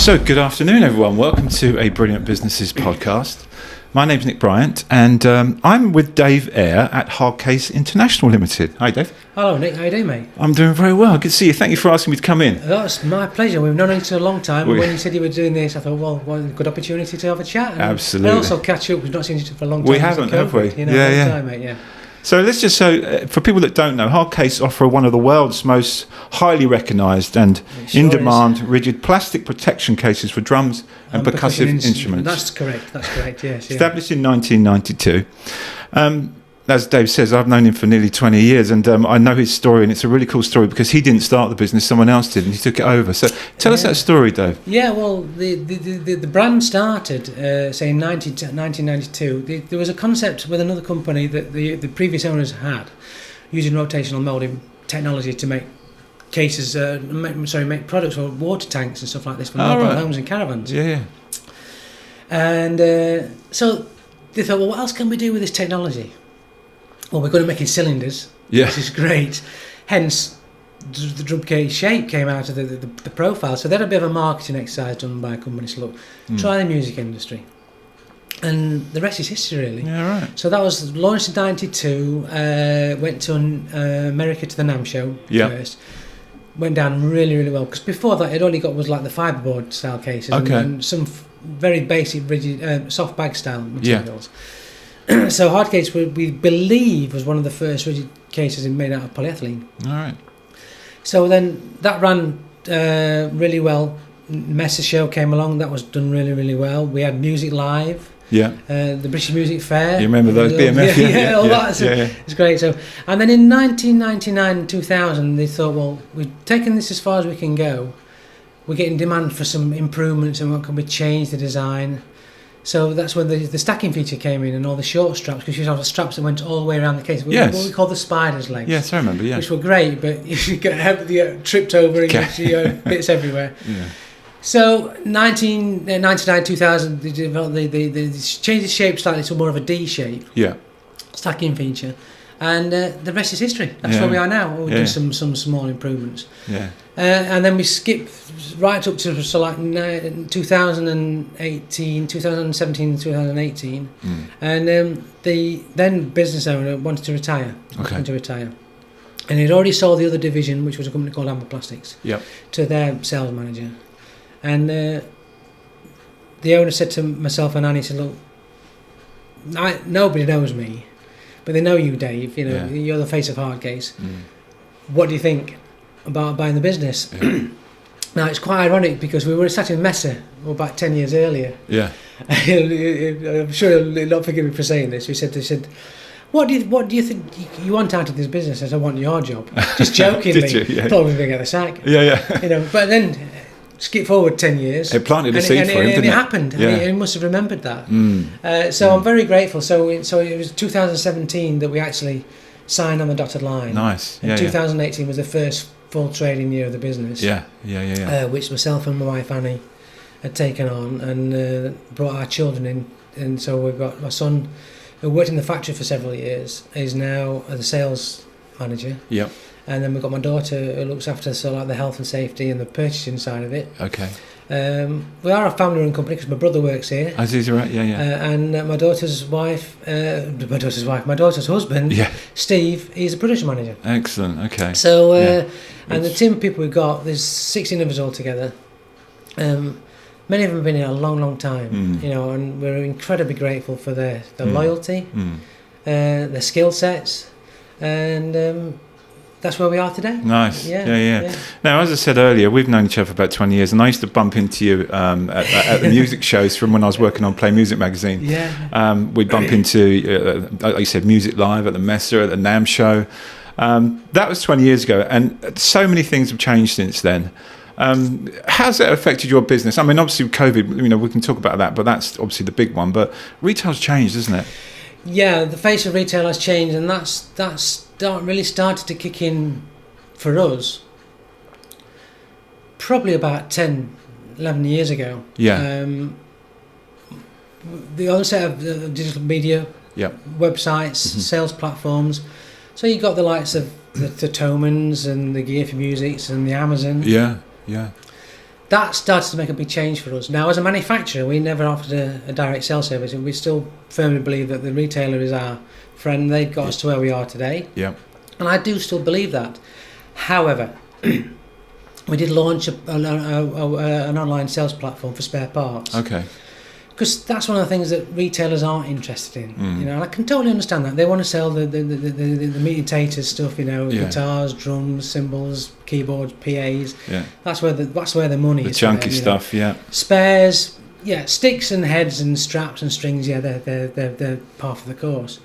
So, good afternoon, everyone. Welcome to a Brilliant Businesses podcast. My name's Nick Bryant, and I'm with Dave Eyre at Hardcase International Limited. Hi, Dave. Hello, Nick. How you doing, mate? I'm doing very well. Good to see you. Thank you for asking me to come in. That's my pleasure. We've known each other a long time. When you said you were doing this, I thought, well, what a good opportunity to have a chat. Absolutely. And also catch up. We've not seen each other for a long time. We haven't, have we? You know, long time, mate, yeah. So let's just for people that don't know, Hardcase offer one of the world's most highly recognised and in-demand rigid plastic protection cases for drums and percussive instruments. That's correct, yes. Established in 1992. As Dave says, I've known him for nearly 20 years, and I know his story, and it's a really cool story because he didn't start the business, someone else did, and he took it over. So tell us that story, Dave. Yeah, well, the brand started, say, in 1992. There was a concept with another company that the previous owners had, using rotational moulding technology to make cases, make products for water tanks and stuff like this for mobile homes and caravans. Yeah. And so they thought, well, what else can we do with this technology? Well, we're going to make it cylinders, which is great. Hence, the drum case shape came out of the profile. So they had a bit of a marketing exercise done by a company. So look, try the music industry. And the rest is history, really. Yeah, right. So that was launched in 92, went to America to the NAMM show first. Went down really, really well. Because before that, it only was like the fiberboard style cases and some very basic, rigid, soft bag style materials. Yeah. So Hardcase, we believe, was one of the first rigid cases made out of polyethylene. All right. So then that ran really well. Messer show came along. That was done really, really well. We had music live. Yeah. The British Music Fair. You remember those BMF? Yeah. It's great. So, and then in 1999 and 2000, they thought, well, we've taken this as far as we can go. We're getting demand for some improvements, and what can we change the design? So that's when the stacking feature came in, and all the short straps, because you have the straps that went all the way around the case. What we call the spider's legs. Yes, I remember. Yeah. Which were great, but you get tripped over and get bits everywhere. Yeah. So 1999, 2000, they changed the shape slightly to more of a D shape. Yeah. Stacking feature. And the rest is history. That's where we are now. We've done some small improvements. Yeah. And then we skip right up to like 2018, 2017, 2018. And the then business owner wanted to retire. And he'd already sold the other division, which was a company called Amber Plastics, to their sales manager. And the owner said to myself and Annie, he said, look, nobody knows me, but they know you, Dave. You know, you're the face of Hardcase. What do you think about buying the business? Now, it's quite ironic because we were sat in Messer about 10 years earlier. Yeah. I'm sure he'll not forgive me for saying this. They said, what do you think you want out of this business? I said, I want your job. Just jokingly. Did you? Yeah. Thought we were going to get the sack. Yeah. You know, but then skip forward 10 years. It planted a seed for him, didn't it? And it happened. Yeah. He must have remembered that. So I'm very grateful. So it was 2017 that we actually signed on the dotted line. Nice. And 2018 was the first full trading year of the business. Which myself and my wife Annie had taken on and brought our children in. And so we've got my son, who worked in the factory for several years, is now the sales manager. Yep. And then we've got my daughter who looks after the health and safety and the purchasing side of it. Okay. We are a family-run company because my brother works here. Is he right? Yeah. And my daughter's husband, Steve, he's a production manager. Excellent. Okay. So, and the team of people we've got, there's 16 of us all together. Many of them have been here a long, long time. You know, and we're incredibly grateful for their loyalty, their skill sets, and. That's where we are today. Nice. Yeah. Now, as I said earlier, we've known each other for about 20 years, and I used to bump into you at the music shows from when I was working on Play Music magazine. Yeah. We'd bump into, like you said, Music Live at the Messer, at the NAMM show. That was 20 years ago, and so many things have changed since then. How's that affected your business? I mean, obviously, COVID, you know, we can talk about that, but that's obviously the big one. But retail's changed, isn't it? Yeah, the face of retail has changed, and that's really started to kick in for us probably about 10, 11 years ago. Yeah. The other set of digital media, websites, sales platforms. So you got the likes of the Tomans and the Gear for Musics and the Amazon. Yeah. that started to make a big change for us. Now, as a manufacturer, we never offered a direct sales service, and we still firmly believe that the retailer is our friend. They've got us to where we are today. Yeah. And I do still believe that. However, we did launch an online sales platform for spare parts. Okay. Because that's one of the things that retailers aren't interested in. You know, and I can totally understand that. They want to sell the meat and taters stuff, you know, guitars, drums, cymbals, keyboards, PAs. Yeah. That's where the money is. The chunky stuff, yeah. Spares, sticks and heads and straps and strings, they're part of the course.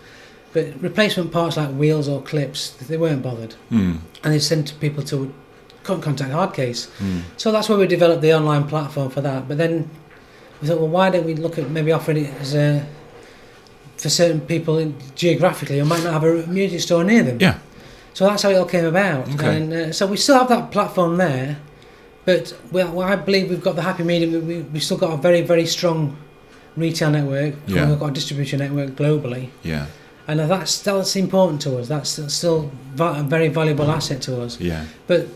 But replacement parts like wheels or clips, they weren't bothered. And they sent people to contact Hardcase. So that's where we developed the online platform for that. But then we thought, well, why don't we look at maybe offering it as for certain people geographically who might not have a music store near them. Yeah. So that's how it all came about. Okay. And so we still have that platform there, but I believe we've got the happy medium. We've still got a very, very strong retail network. Yeah. We've got a distribution network globally. Yeah. And that's important to us. That's still a very valuable asset to us. Yeah. But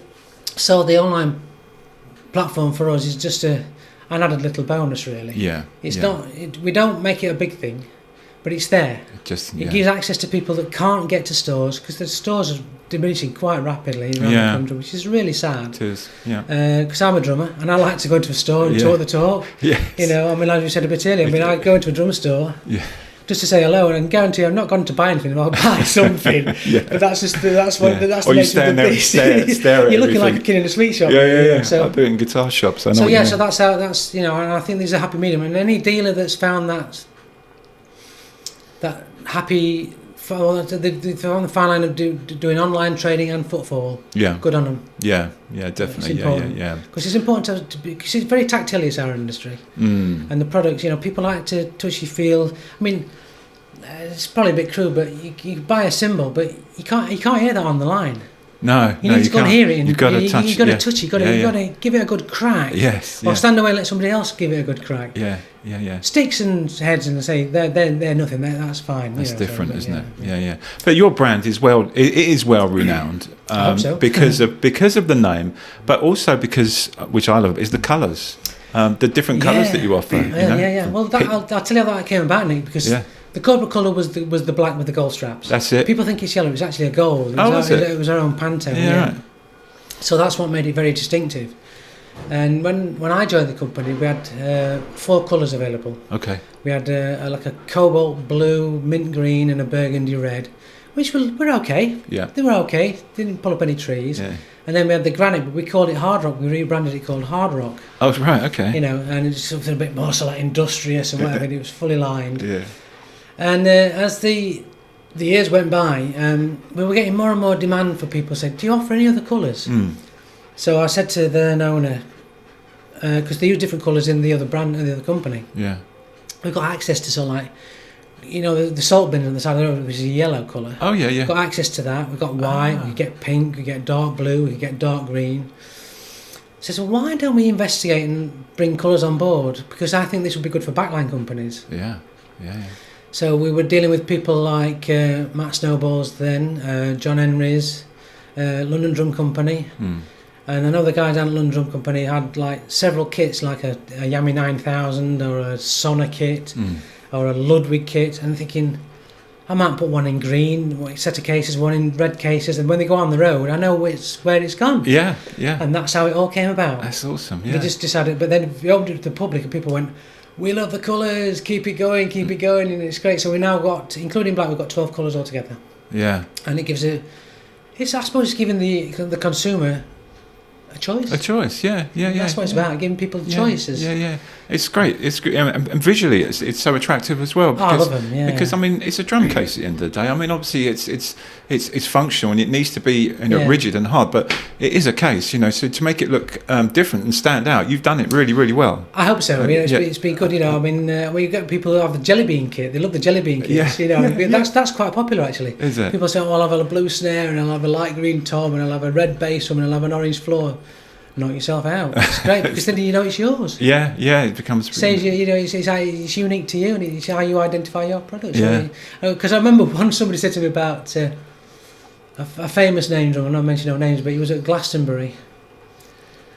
so the online platform for us is just an added little bonus, really. Yeah. It's not. We don't make it a big thing, but it's there. It gives access to people that can't get to stores, because the stores are diminishing quite rapidly around the country, which is really sad. It is. Yeah. Because I'm a drummer and I like to go into a store and talk the talk. Yes. You know, I mean, like you said a bit earlier, I mean, I go into a drum store. Yeah. Just to say hello, and I guarantee I'm not going to buy anything. I'll buy something. But that's just that's what that's or the you stand there and stare at You're looking like everything. a kid in a sweet shop. Yeah. So I do it in guitar shops. I know. So so that's how and I think there's a happy medium, and any dealer that's found that happy. They're on the fine line of doing online trading and footfall. Yeah, good on them. Yeah, definitely. Yeah. Because it's important to be, because it's very tactile, is our industry, and the products. You know, people like to touchy feel. I mean, it's probably a bit crude, but you buy a cymbal, but you can't hear that on the line. No, you need to go and hear it. You've got to touch. You've got to touch it. You've got to give it a good crack. Yes. Or stand away and let somebody else give it a good crack. Yeah. Sticks and heads, and say they're nothing. That's fine. That's different, isn't it? Yeah. But your brand is it is well renowned. I hope so. because of the name, but also because, which I love, is the colours, the different colours that you offer. Yeah. Well, I'll tell you how that came about, Nick, because. The corporate colour was the black with the gold straps. That's it. People think it's yellow. It's actually a gold. It was our own Pantone. Yeah. Right. So that's what made it very distinctive. And when I joined the company, we had 4 colours available. Okay. We had like a cobalt blue, mint green, and a burgundy red, which were okay. Yeah. They were okay. Didn't pull up any trees. Yeah. And then we had the granite, but we called it Hard Rock. We rebranded it called Hard Rock. Oh, right. Okay. You know, and it's something a bit more so like industrious and whatever. And it was fully lined. Yeah. And as the years went by, we were getting more and more demand for people saying, "Do you offer any other colours?" So I said to the owner, because they use different colours in the other brand and the other company. Yeah. We've got access to sort of like, you know, the salt bin on the side of the road, which is a yellow colour. Oh yeah. We've got access to that. We've got white. We get pink. We get dark blue. We get dark green. So why don't we investigate and bring colours on board? Because I think this would be good for backline companies. Yeah. So we were dealing with people like Matt Snowballs then, John Henry's, London Drum Company. And I know the guy down at London Drum Company had like several kits, like a Yami 9000 or a Sona kit or a Ludwig kit. And I'm thinking, I might put one in green, one set of cases, one in red cases. And when they go on the road, I know where it's gone. Yeah. And that's how it all came about. That's awesome, yeah. We just decided, but then we opened it to the public and people went, "We love the colours, keep it going, and it's great." So we now got, including black, we've got 12 colours altogether. Yeah. And it gives I suppose it's giving the consumer a choice. A choice, yeah. That's what it's about, giving people choices. Yeah. It's great. It's good, and visually, it's so attractive as well. Because, I love them. Yeah. Because I mean, it's a drum case at the end of the day. I mean, obviously, it's functional and it needs to be rigid and hard, but it is a case, So to make it look different and stand out, you've done it really, really well. I hope so. It's been good. I mean, when you get people who have the jelly bean kit, they love the jelly bean kits. That's quite popular actually. Is it? People say, "Oh, I'll have a blue snare and I'll have a light green tom and I'll have a red bass drum and I'll have an orange floor." Knock yourself out. It's great because then it's yours. Yeah, it becomes. Says it's unique to you, and it's how you identify your product. Yeah. Because I remember once somebody said to me about a famous name drummer. I'm not mentioning no names, but he was at Glastonbury,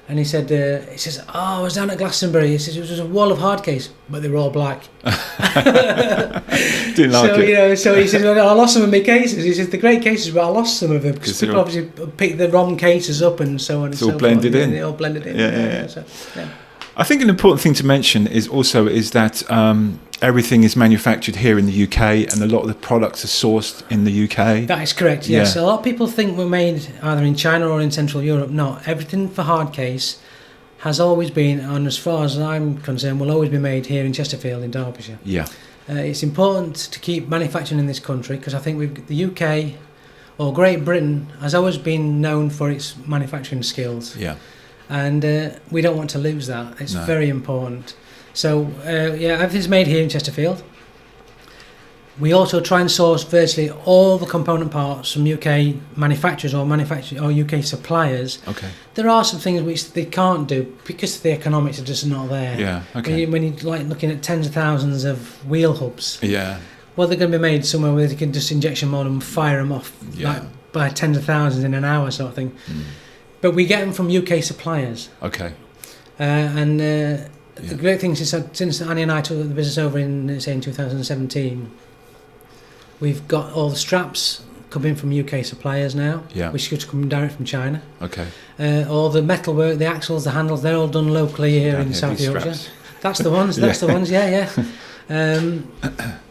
And he says, oh, I was down at Glastonbury. He says, it was a wall of Hardcase, but they were all black. Didn't like it. So he says, well, I lost some of my cases. He says, the great cases, but I lost some of them because people obviously picked the wrong cases up and so on and so forth. It's all blended in. They all blended in. Yeah. So. I think an important thing to mention is that everything is manufactured here in the UK, and a lot of the products are sourced in the UK. That is correct, yes. Yeah. A lot of people think we're made either in China or in Central Europe. No, everything for Hardcase has always been, and as far as I'm concerned, will always be made here in Chesterfield in Derbyshire. Yeah. It's important to keep manufacturing in this country because I think the UK or Great Britain has always been known for its manufacturing skills. Yeah. And we don't want to lose that. It's very important. So, everything's made here in Chesterfield. We also try and source virtually all the component parts from UK manufacturers or UK suppliers. Okay. There are some things which they can't do because the economics are just not there. Yeah. Okay. When you're like looking at tens of thousands of wheel hubs. Yeah. Well, they're going to be made somewhere where they can just injection mold them and fire them off by tens of thousands in an hour, sort of thing. Mm. But we get them from UK suppliers. Okay. The great thing since Annie and I took the business over in 2017, we've got all the straps coming from UK suppliers now, which could come direct from China. Okay. All the metalwork, the axles, the handles, they're all done locally here in South Yorkshire. That's the ones. That's the ones. Yeah.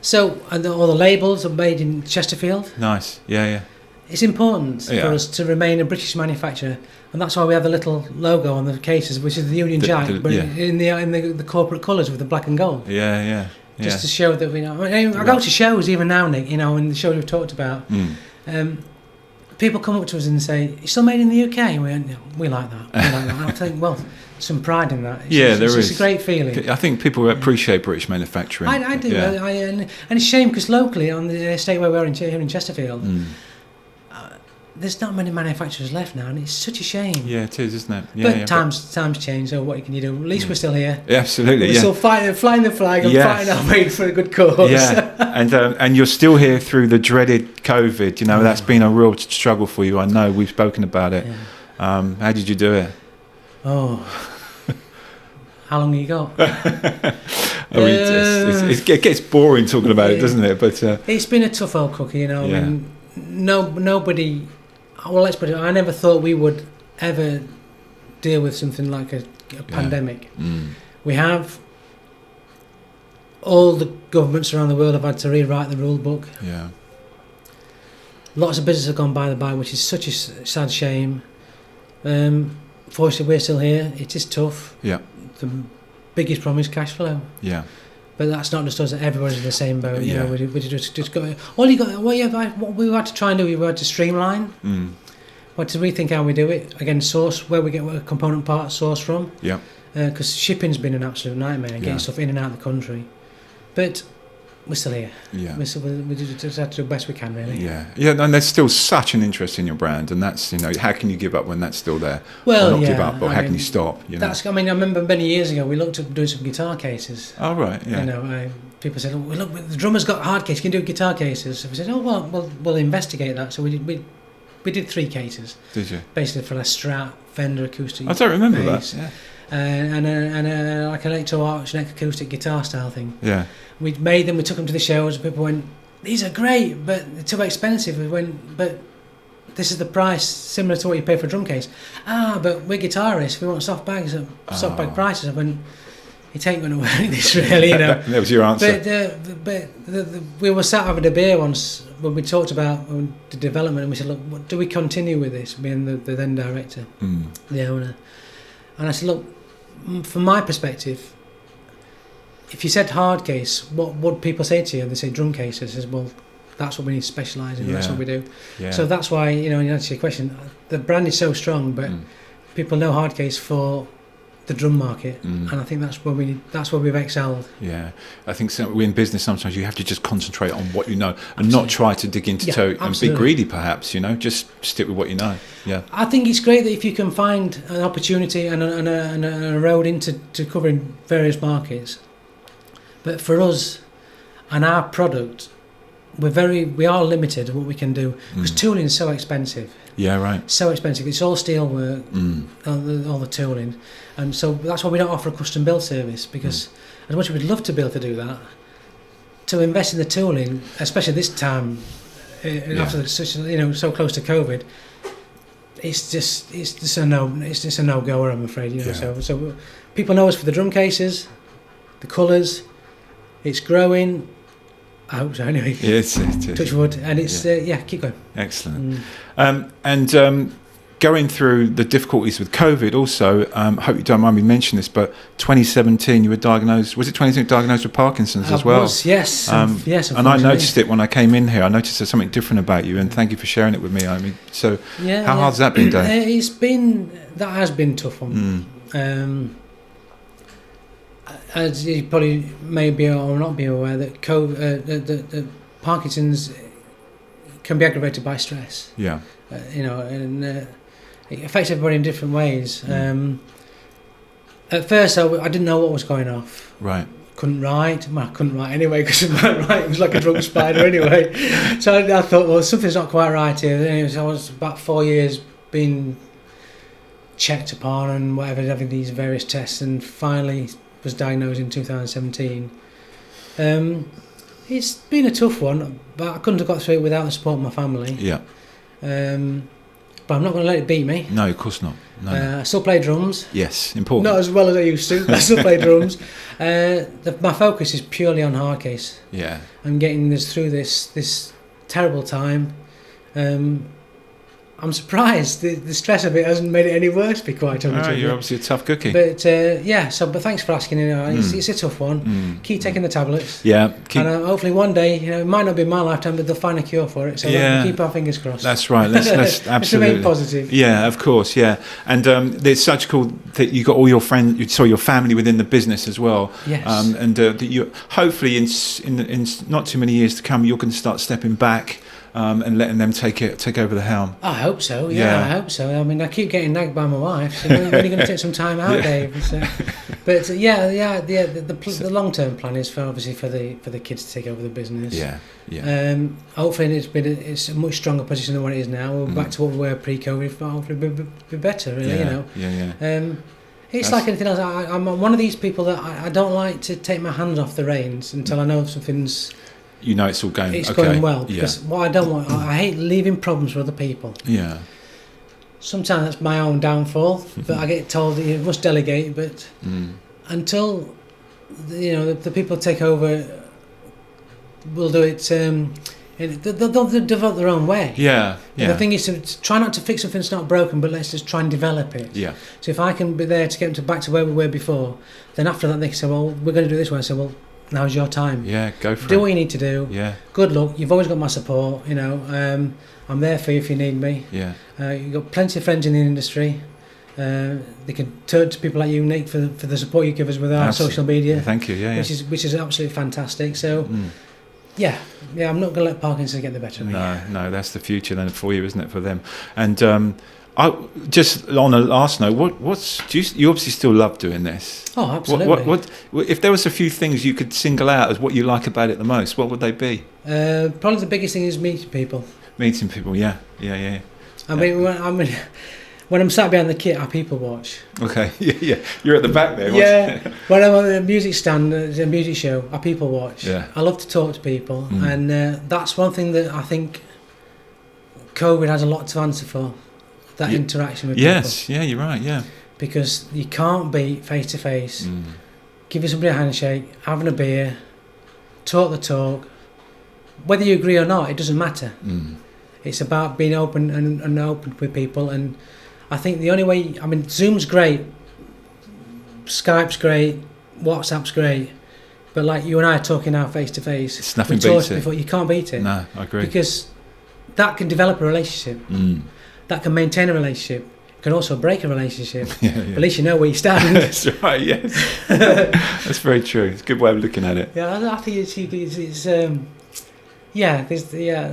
So all the labels are made in Chesterfield. Nice. Yeah. It's important for us to remain a British manufacturer, and that's why we have the little logo on the cases, which is the Union Jack, but in the corporate colours with the black and gold. Yeah. Just to show that we know. I go to shows even now, Nick. In the show we've talked about, people come up to us and say, "It's still made in the UK." And we like that. And I think, well, some pride in that. It's a great feeling. I think people appreciate British manufacturing. I do, and it's a shame because locally on the estate where we are here in Chesterfield. There's not many manufacturers left now, and it's such a shame. Yeah, it is, isn't it? But times change, so what can you do? At least we're still here. Yeah, absolutely, we're still flying the flag and fighting our way for a good cause. Yeah, and you're still here through the dreaded COVID. That's been a real struggle for you. I know, we've spoken about it. Yeah. How did you do it? Oh, how long have you got? It gets boring talking about it, doesn't it? But it's been a tough old cookie, I mean, nobody. Well, let's put it. I never thought we would ever deal with something like a pandemic. We have. All the governments around the world have had to rewrite the rule book. Yeah. Lots of businesses have gone by the by, which is such a sad shame. Fortunately, we're still here. It is tough. Yeah. The biggest problem is cash flow. Yeah. But that's not just us. Everybody's in the same boat. Yeah. We just got. What we had to try and do. We had to streamline. We had to rethink how we do it. Again, source where we get a component parts sourced from. Yeah. Because shipping's been an absolute nightmare, getting stuff in and out of the country. But we're still here. Yeah. We just have to do the best we can, really. Yeah. And there's still such an interest in your brand, and that's how can you give up when that's still there? Well, or not give up, or how can you stop? I remember many years ago we looked at doing some guitar cases. Oh right, yeah. People said, "Oh, look, the drummer's got Hardcase. Can you do guitar cases?" So we said, "Oh well, we'll investigate that." So we did 3 cases. Did you? Basically for a Strat, Fender acoustic. I don't remember bass, that. Yeah. And like an electro arch neck acoustic guitar style thing. Yeah. We made them. We took them to the shows. And people went, "These are great, but they're too expensive." We went, "But this is the price similar to what you pay for a drum case." But we're guitarists. We want soft bag prices. I went, "It ain't going to work this really." That was your answer. But we were sat having a beer once when we talked about the development, and we said, "Look, do we continue with this?" Being the then director, the owner, and I said, "Look, from my perspective, if you said Hardcase, what would people say to you?" And they say drum cases. I said, "Well, that's what we need to specialise in. That's what we do." Yeah. So that's why, in answer to your question, the brand is so strong, but people know Hardcase for the drum market, and I think that's where we've excelled. Yeah, I think in business sometimes you have to just concentrate on what you know and not try to dig into and be greedy. Perhaps just stick with what you know. Yeah, I think it's great that if you can find an opportunity and a road into covering various markets. But for us and our product, we are limited at what we can do because tooling is so expensive. Yeah, right. So expensive. It's all steel work, all the tooling, and so that's why we don't offer a custom build service, because as much as we'd love to be able to do that, to invest in the tooling, especially this time after such so close to COVID, it's just a no goer, I'm afraid. So people know us for the drum cases, the colours. It's growing. I hope so. Anyway, yes, touch wood, and it's keep going. Excellent. Going through the difficulties with COVID, also, hope you don't mind me mentioning this, but 2017 you were diagnosed. Was it 2017 diagnosed with Parkinsons as well? Yes, yes. And I noticed it when I came in here. I noticed there's something different about you, and thank you for sharing it with me. I mean, so how hard's that been, Dave? That has been a tough one. As you probably may be or not be aware, that the Parkinson's can be aggravated by stress. Yeah. And it affects everybody in different ways. At first, I didn't know what was going off. Right. Couldn't write. Well, I couldn't write anyway because it was like a drunk spider anyway. So I thought, well, something's not quite right here. Anyways, I was about 4 years being checked upon and whatever, having these various tests, and finally was diagnosed in 2017. It's been a tough one, but I couldn't have got through it without the support of my family. Yeah. But I'm not going to let it beat me. No, of course not. No. I still play drums. Yes, important. Not as well as I used to, but I still play drums. My focus is purely on Hardcase. Yeah. And getting us through this terrible time. I'm surprised the stress of it hasn't made it any worse, to be quite honest with you. You're obviously a tough cookie. But but thanks for asking. It's a tough one. Keep taking the tablets. Yeah. And hopefully one day, it might not be my lifetime, but they'll find a cure for it. So keep our fingers crossed. That's right. Let's absolutely. Let's remain positive. Yeah, of course. Yeah, and there's such cool that you got all your friends, your family within the business as well. Yes. And that you hopefully in not too many years to come, you're going to start stepping back. And letting them take over the helm. I hope so. Yeah, I hope so. I mean, I keep getting nagged by my wife. So when are you going to take some time out, Dave? So, but the long-term plan is for the kids to take over the business. Yeah, yeah. Hopefully, it's a much stronger position than what it is now. We're back to what we were pre-COVID. But hopefully, be better. Really, Yeah. It's like anything else. I'm one of these people that I don't like to take my hands off the reins until I know something's. It's all going. It's going well, because what I don't want, I hate leaving problems for other people. Yeah. Sometimes that's my own downfall, but I get told that you must delegate. But until the people take over, will do it. They'll develop their own way. Yeah. And the thing is to try not to fix something that's not broken, but let's just try and develop it. Yeah. So if I can be there to get them back to where we were before, then after that they can say, well, we're going to do this way. I say, well, now's your time. Yeah, go for it. Do what you need to do. Yeah. Good luck. You've always got my support. I'm there for you if you need me. Yeah. You've got plenty of friends in the industry. They can turn to people like you, Nick, for the support you give us with our social media. Thank you. Yeah. Which is absolutely fantastic. So, I'm not going to let Parkinson's get the better of me. No, that's the future then for you, isn't it? For them. And I just on a last note, you obviously still love doing this. Oh, absolutely. What if there was a few things you could single out as what you like about it the most? What would they be? Probably the biggest thing is meeting people. Meeting people, yeah. I mean, when I'm sat behind the kit, I people watch. Okay, yeah. You're at the back there. Yeah. When I'm on a music stand, a music show, I people watch. Yeah. I love to talk to people, and that's one thing that I think COVID has a lot to answer for. That interaction with people. Yes, yeah, you're right, yeah. Because you can't beat face to face. Giving somebody a handshake, having a beer, talk the talk. Whether you agree or not, it doesn't matter. It's about being open and open with people. And I think the only way, Zoom's great, Skype's great, WhatsApp's great, but like you and I are talking now face to face. It's nothing beats it. Before, you can't beat it. No, I agree. Because that can develop a relationship. That can maintain a relationship. It can also break a relationship. Yeah. At least you know where you stand. That's right. Yes, that's very true. It's a good way of looking at it. Yeah, I think it's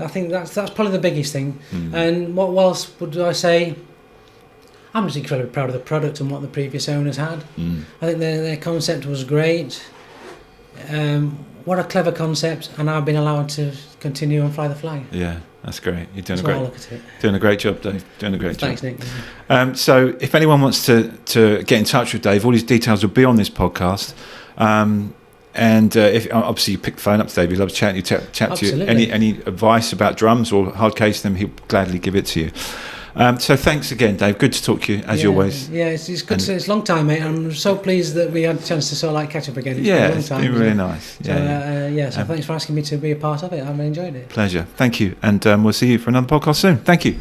I think that's probably the biggest thing. And what else would I say? I'm just incredibly proud of the product and what the previous owners had. I think their concept was great. what a clever concept, and I've been allowed to continue and fly the flag. Yeah, that's great. You're doing Doing a great job, Dave. Doing a great job. Thanks, Nick. So if anyone wants to get in touch with Dave, all his details will be on this podcast. And if obviously you pick the phone up to Dave, he'd love to chat to you. Any advice about drums or Hardcase, then he'll gladly give it to you. So thanks again, Dave. Good to talk to you as always. Yeah, it's good. It's a long time, mate. I'm so pleased that we had a chance to sort of like catch up again. It's been a long time. It's been really nice. So thanks for asking me to be a part of it. I've enjoyed it. Pleasure. Thank you, and we'll see you for another podcast soon. Thank you.